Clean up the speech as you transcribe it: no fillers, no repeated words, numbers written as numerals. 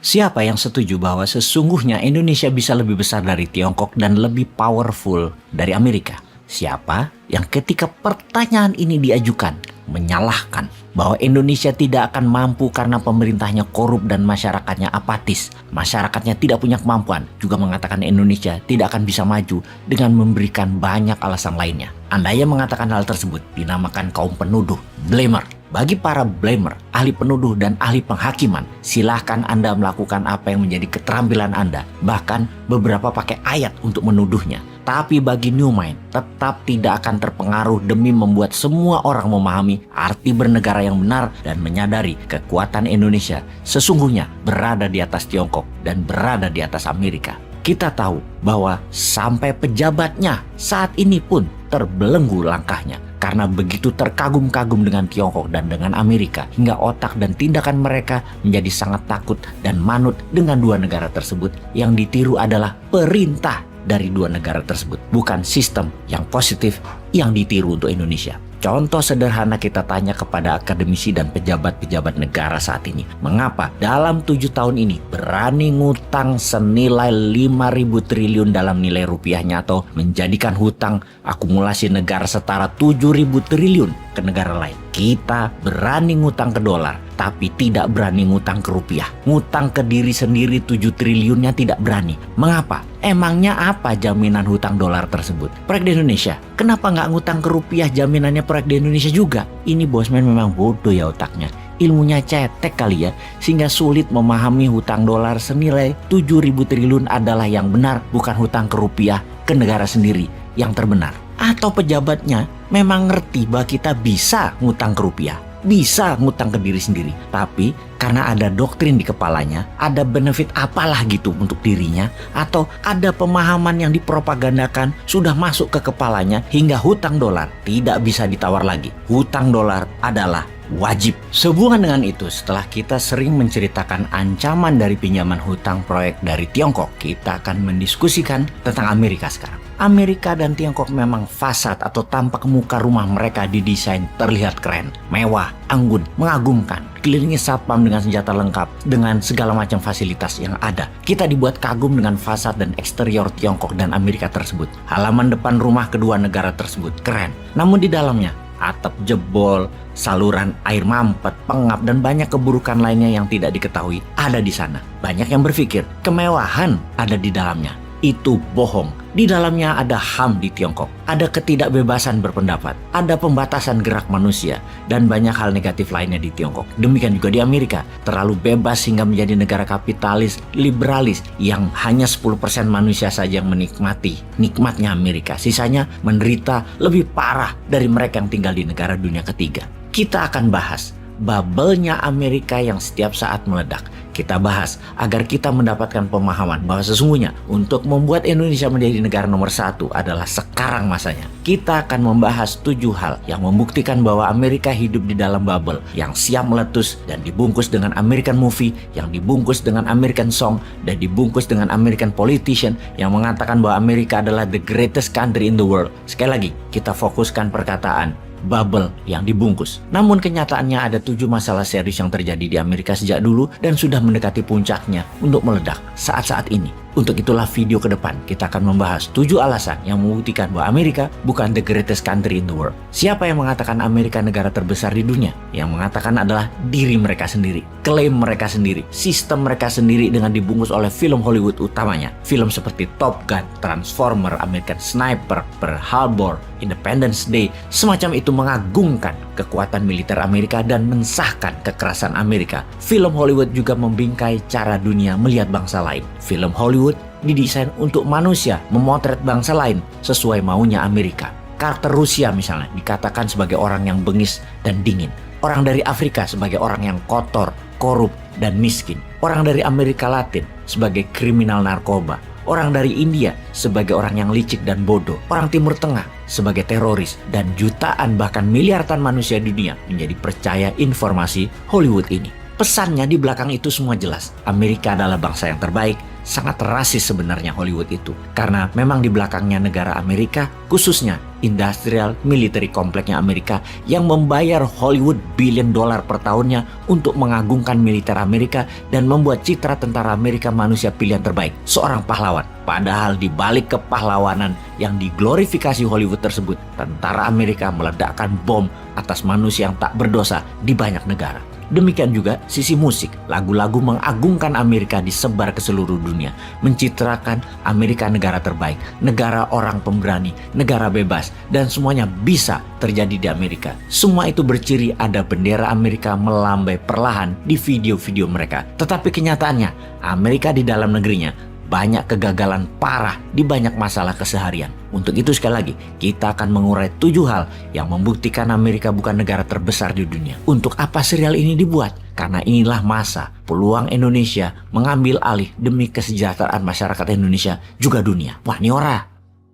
Siapa yang setuju bahwa sesungguhnya Indonesia bisa lebih besar dari Tiongkok dan lebih powerful dari Amerika? Siapa yang ketika pertanyaan ini diajukan menyalahkan bahwa Indonesia tidak akan mampu karena pemerintahnya korup dan masyarakatnya apatis, masyarakatnya tidak punya kemampuan, juga mengatakan Indonesia tidak akan bisa maju dengan memberikan banyak alasan lainnya. Anda yang mengatakan hal tersebut dinamakan kaum penuduh, blamer. Bagi para blamer, ahli penuduh dan ahli penghakiman, silahkan Anda melakukan apa yang menjadi keterampilan Anda. Bahkan beberapa pakai ayat untuk menuduhnya. Tapi bagi Newmind, tetap tidak akan terpengaruh demi membuat semua orang memahami arti bernegara yang benar dan menyadari kekuatan Indonesia sesungguhnya berada di atas Tiongkok dan berada di atas Amerika. Kita tahu bahwa sampai pejabatnya saat ini pun terbelenggu langkahnya karena begitu terkagum-kagum dengan Tiongkok dan dengan Amerika hingga otak dan tindakan mereka menjadi sangat takut dan manut dengan dua negara tersebut. Yang ditiru adalah perintah dari dua negara tersebut, bukan sistem yang positif yang ditiru untuk Indonesia. Contoh sederhana kita tanya kepada akademisi dan pejabat-pejabat negara saat ini. Mengapa dalam 7 tahun ini berani ngutang senilai 5.000 triliun dalam nilai rupiahnya atau menjadikan hutang akumulasi negara setara 7.000 triliun ke negara lain. Kita berani ngutang ke dolar, tapi tidak berani ngutang ke rupiah. Ngutang ke diri sendiri 7 triliunnya tidak berani. Mengapa? Emangnya apa jaminan hutang dolar tersebut? Proyek di Indonesia, kenapa nggak ngutang ke rupiah jaminannya proyek di Indonesia juga? Ini bosman memang bodoh ya otaknya. Ilmunya cetek kali ya, sehingga sulit memahami hutang dolar senilai 7.000 triliun adalah yang benar, bukan hutang ke rupiah ke negara sendiri yang terbenar. Atau pejabatnya memang ngerti bahwa kita bisa ngutang ke rupiah, bisa ngutang ke diri sendiri, tapi karena ada doktrin di kepalanya, ada benefit apalah gitu untuk dirinya, atau ada pemahaman yang dipropagandakan sudah masuk ke kepalanya hingga hutang dolar tidak bisa ditawar lagi. Hutang dolar adalah wajib. Sehubungan dengan itu, setelah kita sering menceritakan ancaman dari pinjaman hutang proyek dari Tiongkok, kita akan mendiskusikan tentang Amerika sekarang. Amerika dan Tiongkok memang fasad atau tampak muka rumah mereka didesain terlihat keren, mewah, anggun, mengagumkan. Kelilingi satpam dengan senjata lengkap, dengan segala macam fasilitas yang ada. Kita dibuat kagum dengan fasad dan eksterior Tiongkok dan Amerika tersebut. Halaman depan rumah kedua negara tersebut keren. Namun di dalamnya, atap jebol, saluran air mampet, pengap, dan banyak keburukan lainnya yang tidak diketahui ada di sana. Banyak yang berpikir kemewahan ada di dalamnya. Itu bohong. Di dalamnya ada HAM di Tiongkok, ada ketidakbebasan berpendapat, ada pembatasan gerak manusia, dan banyak hal negatif lainnya di Tiongkok. Demikian juga di Amerika, terlalu bebas hingga menjadi negara kapitalis, liberalis, yang hanya 10% manusia saja yang menikmati nikmatnya Amerika. Sisanya menderita lebih parah dari mereka yang tinggal di negara dunia ketiga. Kita akan bahas bubble-nya Amerika yang setiap saat meledak. Kita bahas agar kita mendapatkan pemahaman bahwa sesungguhnya untuk membuat Indonesia menjadi negara nomor 1 adalah sekarang masanya. Kita akan membahas 7 hal yang membuktikan bahwa Amerika hidup di dalam bubble yang siap meletus dan dibungkus dengan American movie, yang dibungkus dengan American song, dan dibungkus dengan American politician yang mengatakan bahwa Amerika adalah the greatest country in the world. Sekali lagi, kita fokuskan perkataan bubble yang dibungkus. Namun kenyataannya ada 7 masalah serius yang terjadi di Amerika sejak dulu dan sudah mendekati puncaknya untuk meledak saat-saat ini. Untuk itulah video ke depan kita akan membahas 7 alasan yang membuktikan bahwa Amerika bukan the greatest country in the world. Siapa yang mengatakan Amerika negara terbesar di dunia? Yang mengatakan adalah diri mereka sendiri, klaim mereka sendiri, sistem mereka sendiri dengan dibungkus oleh film Hollywood utamanya. Film seperti Top Gun, Transformer, American Sniper, Pearl Harbor, Independence Day, semacam itu mengagungkan kekuatan militer Amerika dan mensahkan kekerasan Amerika. Film Hollywood juga membingkai cara dunia melihat bangsa lain. Film Hollywood didesain untuk manusia memotret bangsa lain sesuai maunya Amerika. Karakter Rusia misalnya dikatakan sebagai orang yang bengis dan dingin. Orang dari Afrika sebagai orang yang kotor, korup, dan miskin. Orang dari Amerika Latin sebagai kriminal narkoba. Orang dari India sebagai orang yang licik dan bodoh. Orang Timur Tengah sebagai teroris. Dan jutaan bahkan miliaran manusia di dunia menjadi percaya informasi Hollywood ini. Pesannya di belakang itu semua jelas. Amerika adalah bangsa yang terbaik, sangat rasis sebenarnya Hollywood itu. Karena memang di belakangnya negara Amerika, khususnya industrial military kompleknya Amerika yang membayar Hollywood billion dollar per tahunnya untuk mengagungkan militer Amerika dan membuat citra tentara Amerika manusia pilihan terbaik, seorang pahlawan. Padahal di balik kepahlawanan yang diglorifikasi Hollywood tersebut, tentara Amerika meledakkan bom atas manusia yang tak berdosa di banyak negara. Demikian juga sisi musik, lagu-lagu mengagungkan Amerika disebar ke seluruh dunia, mencitrakan Amerika negara terbaik, negara orang pemberani, negara bebas, dan semuanya bisa terjadi di Amerika. Semua itu berciri ada bendera Amerika melambai perlahan di video-video mereka. Tetapi kenyataannya, Amerika di dalam negerinya banyak kegagalan parah di banyak masalah keseharian. Untuk itu sekali lagi, kita akan mengurai 7 hal yang membuktikan Amerika bukan negara terbesar di dunia. Untuk apa serial ini dibuat? Karena inilah masa peluang Indonesia mengambil alih demi kesejahteraan masyarakat Indonesia juga dunia. Wah, ini ora.